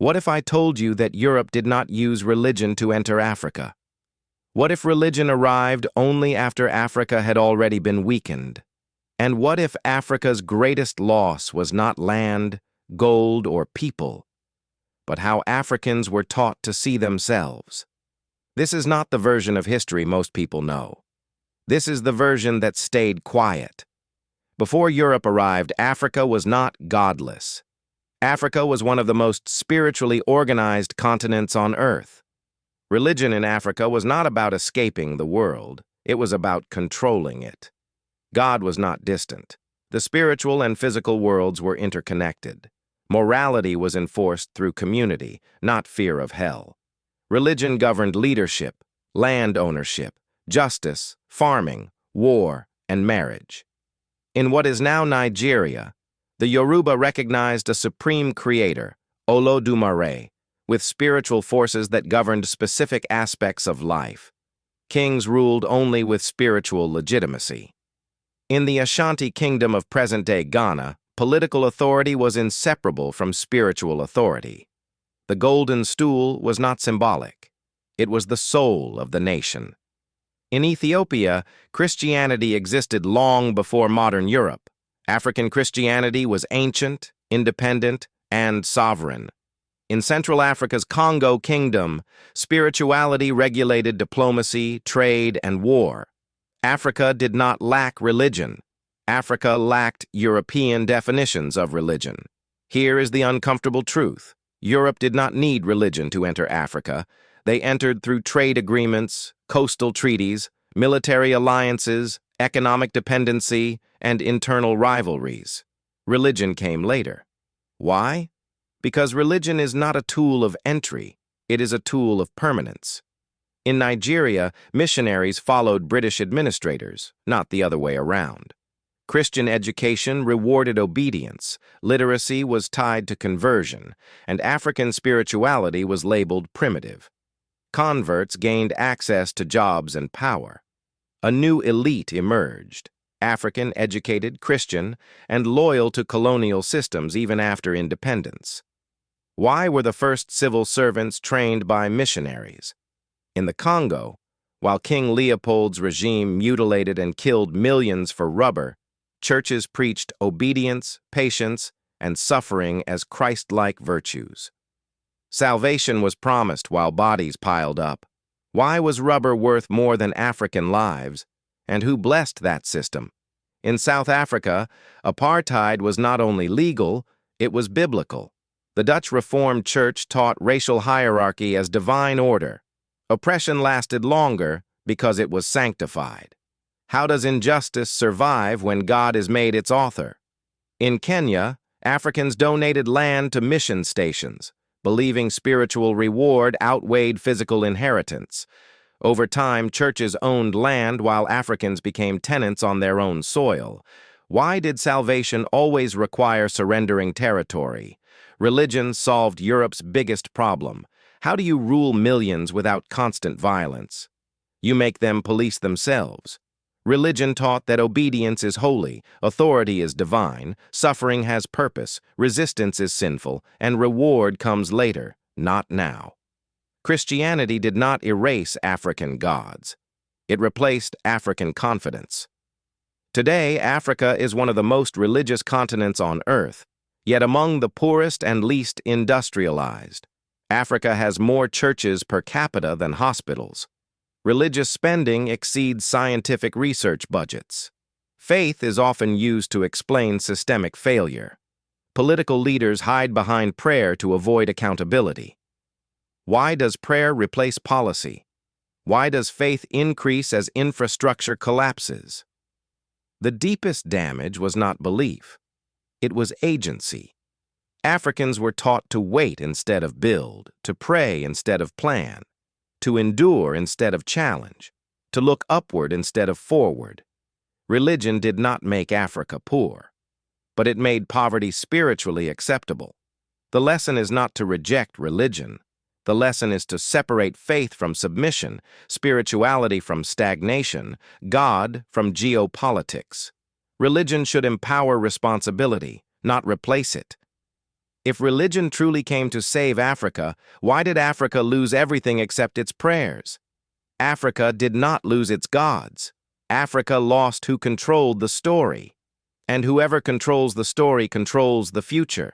What if I told you that Europe did not use religion to enter Africa? What if religion arrived only after Africa had already been weakened? And what if Africa's greatest loss was not land, gold, or people, but how Africans were taught to see themselves? This is not the version of history most people know. This is the version that stayed quiet. Before Europe arrived, Africa was not godless. Africa was one of the most spiritually organized continents on Earth. Religion in Africa was not about escaping the world. It was about controlling it. God was not distant. The spiritual and physical worlds were interconnected. Morality was enforced through community, not fear of hell. Religion governed leadership, land ownership, justice, farming, war, and marriage. In what is now Nigeria, the Yoruba recognized a supreme creator, Olodumare, with spiritual forces that governed specific aspects of life. Kings ruled only with spiritual legitimacy. In the Ashanti Kingdom of present-day Ghana, political authority was inseparable from spiritual authority. The Golden Stool was not symbolic. It was the soul of the nation. In Ethiopia, Christianity existed long before modern Europe. African Christianity was ancient, independent, and sovereign. In Central Africa's Kongo Kingdom, spirituality regulated diplomacy, trade, and war. Africa did not lack religion. Africa lacked European definitions of religion. Here is the uncomfortable truth. Europe did not need religion to enter Africa. They entered through trade agreements, coastal treaties, military alliances, economic dependency, and internal rivalries. Religion came later. Why? Because religion is not a tool of entry, it is a tool of permanence. In Nigeria, missionaries followed British administrators, not the other way around. Christian education rewarded obedience, literacy was tied to conversion, and African spirituality was labeled primitive. Converts gained access to jobs and power. A new elite emerged, African, educated, Christian, and loyal to colonial systems even after independence. Why were the first civil servants trained by missionaries? In the Congo, while King Leopold's regime mutilated and killed millions for rubber, churches preached obedience, patience, and suffering as Christ-like virtues. Salvation was promised while bodies piled up. Why was rubber worth more than African lives? And who blessed that system? In South Africa, apartheid was not only legal, it was biblical. The Dutch Reformed Church taught racial hierarchy as divine order. Oppression lasted longer because it was sanctified. How does injustice survive when God is made its author? In Kenya, Africans donated land to mission stations, believing spiritual reward outweighed physical inheritance. Over time, churches owned land while Africans became tenants on their own soil. Why did salvation always require surrendering territory? Religion solved Europe's biggest problem. How do you rule millions without constant violence? You make them police themselves. Religion taught that obedience is holy, authority is divine, suffering has purpose, resistance is sinful, and reward comes later, not now. Christianity did not erase African gods. It replaced African confidence. Today, Africa is one of the most religious continents on Earth, yet among the poorest and least industrialized. Africa has more churches per capita than hospitals. Religious spending exceeds scientific research budgets. Faith is often used to explain systemic failure. Political leaders hide behind prayer to avoid accountability. Why does prayer replace policy? Why does faith increase as infrastructure collapses? The deepest damage was not belief. It was agency. Africans were taught to wait instead of build, to pray instead of plan, to endure instead of challenge, to look upward instead of forward. Religion did not make Africa poor, but it made poverty spiritually acceptable. The lesson is not to reject religion. The lesson is to separate faith from submission, spirituality from stagnation, God from geopolitics. Religion should empower responsibility, not replace it. If religion truly came to save Africa, why did Africa lose everything except its prayers? Africa did not lose its gods. Africa lost who controlled the story. And whoever controls the story controls the future.